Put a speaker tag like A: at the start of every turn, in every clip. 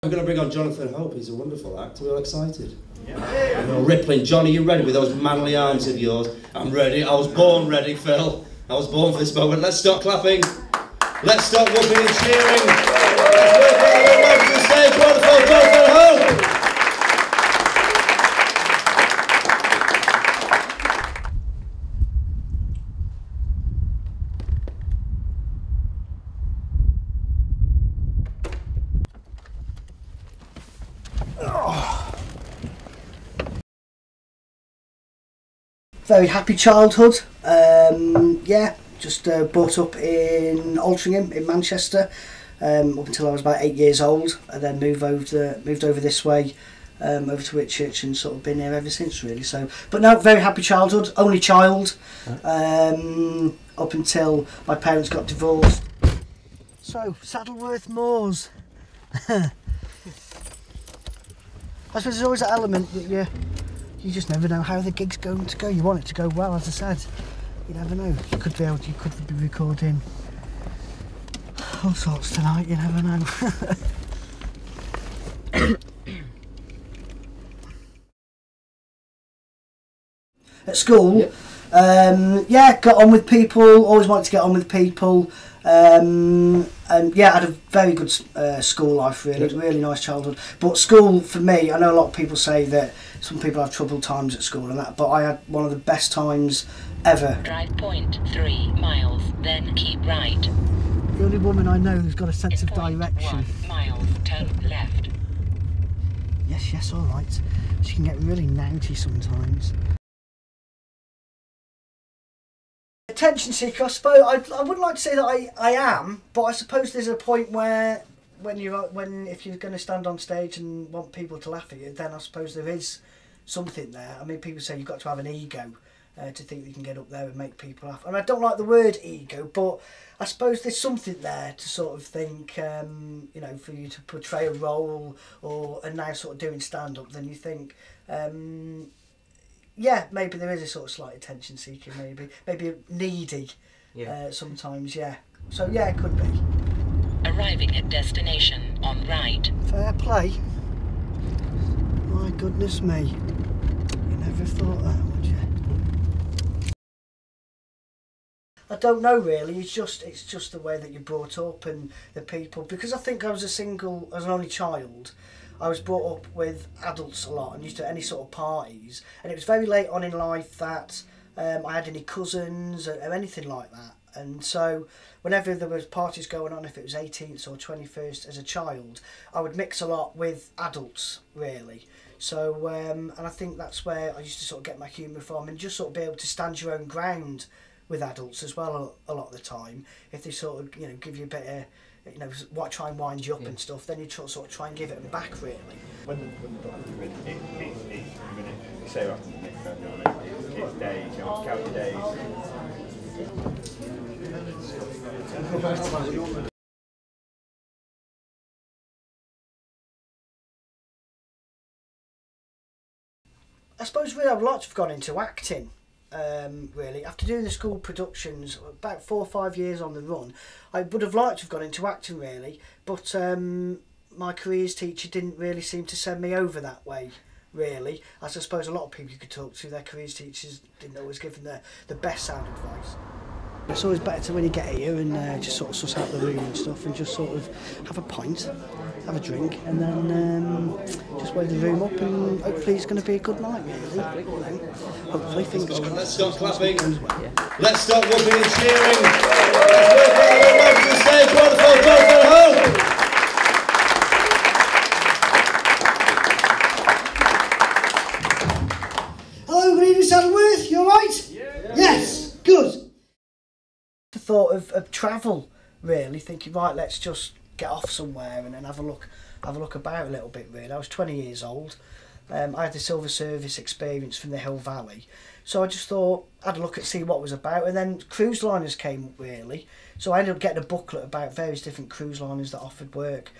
A: I'm going to bring on Jonathan Hope. He's a wonderful actor. We're all excited. Yeah. You know, rippling. Johnny, you ready with those manly arms of yours? I'm ready. I was born ready, Phil. I was born for this moment. Let's start clapping. Let's start whooping and cheering. Welcome to the stage, wonderful Jonathan Hope.
B: Very happy childhood. Yeah, just brought up in Altrincham in Manchester up until I was about 8 years old, and then moved over this way, over to Whitchurch, and sort of been here ever since really. So, but no, very happy childhood. Only child up until my parents got divorced. So Saddleworth Moors. I suppose there's always that element that you just never know how the gig's going to go. You want it to go well, as I said. You never know. You could be recording all sorts tonight. You never know. At school, yeah, got on with people. Always wanted to get on with people. And yeah, I had a very good school life, really nice childhood. But school, for me, I know a lot of people say that some people have troubled times at school and that, but I had one of the best times ever.
C: Drive 0.3 miles, then keep right.
B: The only woman I know who's got a sense of direction.
C: 1 mile, turn left.
B: Yes, all right. She can get really naughty sometimes. Attention seeker, I suppose. I wouldn't like to say that I am, but I suppose there's a point where if you're going to stand on stage and want people to laugh at you, then I suppose there is something there. I mean, people say you've got to have an ego to think that you can get up there and make people laugh. And I don't like the word ego, but I suppose there's something there to sort of think, you know, for you to portray a role and now sort of doing stand-up, then you think, yeah, maybe there is a sort of slight attention seeker, maybe needy, sometimes, yeah. So yeah, it could be.
C: Arriving at destination on right.
B: Fair play. My goodness me. You never thought that, would you? I don't know really, it's just the way that you're brought up and the people, because I think I was as an only child, I was brought up with adults a lot and used to any sort of parties, and it was very late on in life that I had any cousins or anything like that. And so whenever there was parties going on, if it was 18th or 21st as a child, I would mix a lot with adults, really. So, and I think that's where I used to sort of get my humour from, and just sort of be able to stand your own ground with adults as well a lot of the time. If they sort of, you know, give you a bit of, you know, try and wind you up and stuff, then you sort of try and give it back, really.
D: When the documentary, you say after the mix, don't you? It's days, you have to count the days.
B: I suppose really I would like to have gone into acting, really. After doing the school productions, about 4 or 5 years on the run, I would have liked to have gone into acting, really, but my careers teacher didn't really seem to send me over that way, really. As I suppose a lot of people you could talk to, their careers teachers didn't always give them the best sound advice. It's always better to, when you get here, and just sort of suss out the room and stuff, and just sort of have a pint, have a drink, and then just wave the room up, and hopefully it's going to be a good night, really. You know, hopefully, fingers crossed.
A: Let's start clapping. Let's start whooping and cheering. Welcome to the stage, wonderful Jonathan Hope.
B: Hello, good evening, Saddleworth. You all right? Yeah. Yes, good. The thought of travel, really, thinking, right, let's just get off somewhere and then have a look about a little bit, really. I was 20 years old. I had the Silver Service experience from the Hill Valley, so I just thought I'd had a look at see what it was about, and then cruise liners came up, really. So I ended up getting a booklet about various different cruise liners that offered work,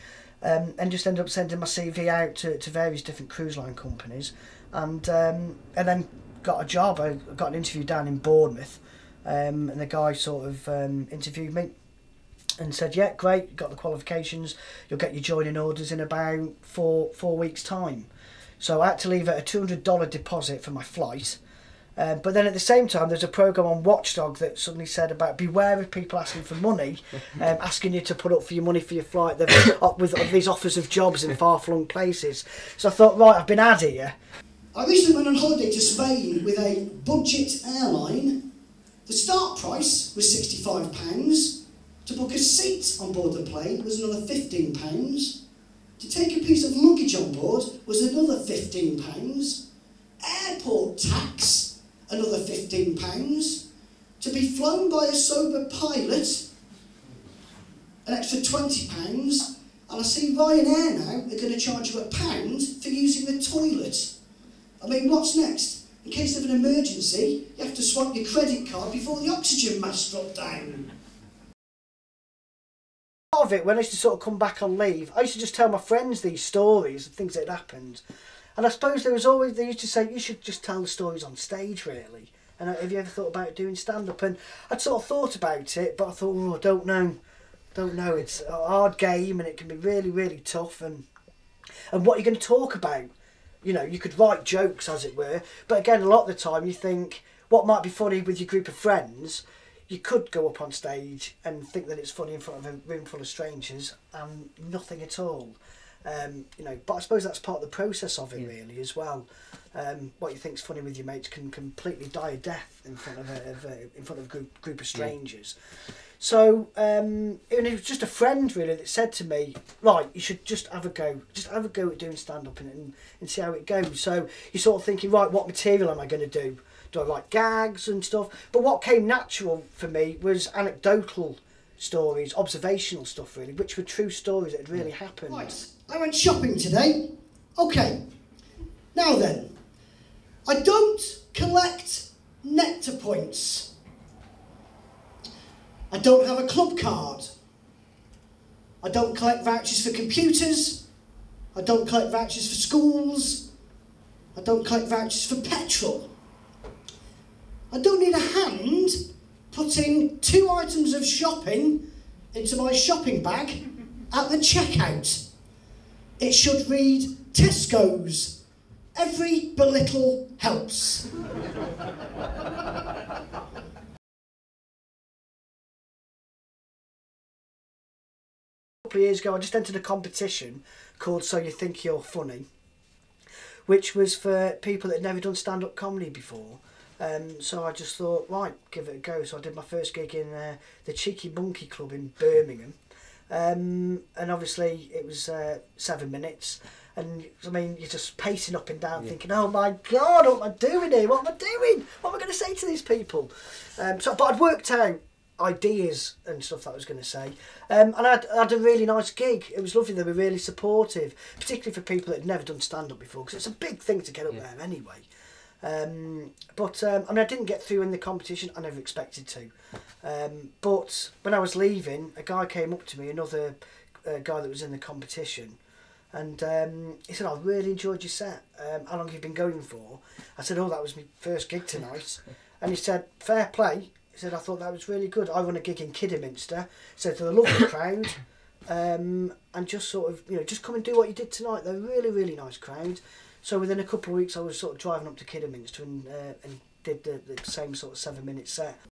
B: and just ended up sending my CV out to various different cruise line companies, and then got a job. I got an interview down in Bournemouth, and the guy sort of interviewed me, and said, yeah, great, got the qualifications, you'll get your joining orders in about four weeks' time. So I had to leave at a $200 deposit for my flight. But then at the same time, there's a programme on Watchdog that suddenly said about beware of people asking for money, asking you to put up for your money for your flight with these offers of jobs in far-flung places. So I thought, right, I've been had here.
E: I recently went on holiday to Spain with a budget airline. The start price was £65. To book a seat on board the plane was another £15. To take a piece of luggage on board was another £15. Airport tax, another £15. To be flown by a sober pilot, an extra £20. And I see Ryanair now are going to charge you £1 for using the toilet. I mean, what's next? In case of an emergency, you have to swipe your credit card before the oxygen mask drops down.
B: Part of it, when I used to sort of come back on leave, I used to just tell my friends these stories of things that had happened. And I suppose they used to say, you should just tell the stories on stage, really. And have you ever thought about doing stand-up? And I'd sort of thought about it, but I thought, oh, I don't know. It's a hard game and it can be really, really tough. And what are you going to talk about? You know, you could write jokes, as it were. But again, a lot of the time you think, what might be funny with your group of friends, you could go up on stage and think that it's funny in front of a room full of strangers and nothing at all. You know, but I suppose that's part of the process of it, really, as well. What you think's funny with your mates can completely die a death in front of a group of strangers. So, and it was just a friend really that said to me, right, you should just have a go at doing stand-up and see how it goes. So you're sort of thinking, right, what material am I going to do? Do I write gags and stuff? But what came natural for me was anecdotal stories, observational stuff really, which were true stories that had really happened.
E: Right, I went shopping today. Okay, now then, I don't collect nectar points. I don't have a club card. I don't collect vouchers for computers. I don't collect vouchers for schools. I don't collect vouchers for petrol. I don't need a hand putting 2 items of shopping into my shopping bag at the checkout. It should read Tesco's. Every belittle helps.
B: A couple of years ago, I just entered a competition called So You Think You're Funny, which was for people that had never done stand-up comedy before. So I just thought, right, give it a go. So I did my first gig in the Cheeky Monkey Club in Birmingham. And obviously it was 7 minutes. And I mean, you're just pacing up and down thinking, oh my God, what am I doing here? What am I doing? What am I going to say to these people? But I'd worked out ideas and stuff that I was going to say. And I had a really nice gig. It was lovely. They were really supportive, particularly for people that had never done stand-up before, because it's a big thing to get up there anyway. I mean, I didn't get through in the competition. I never expected to. But when I was leaving, a guy came up to me, another guy that was in the competition, and he said, I really enjoyed your set. How long have you been going for? I said, oh, that was my first gig tonight. And he said, fair play. He said, I thought that was really good. I run a gig in Kidderminster. He said, they're a lovely crowd. And just sort of, just come and do what you did tonight. They're a really, really nice crowd. So within a couple of weeks, I was sort of driving up to Kidderminster and did the same sort of 7-minute set.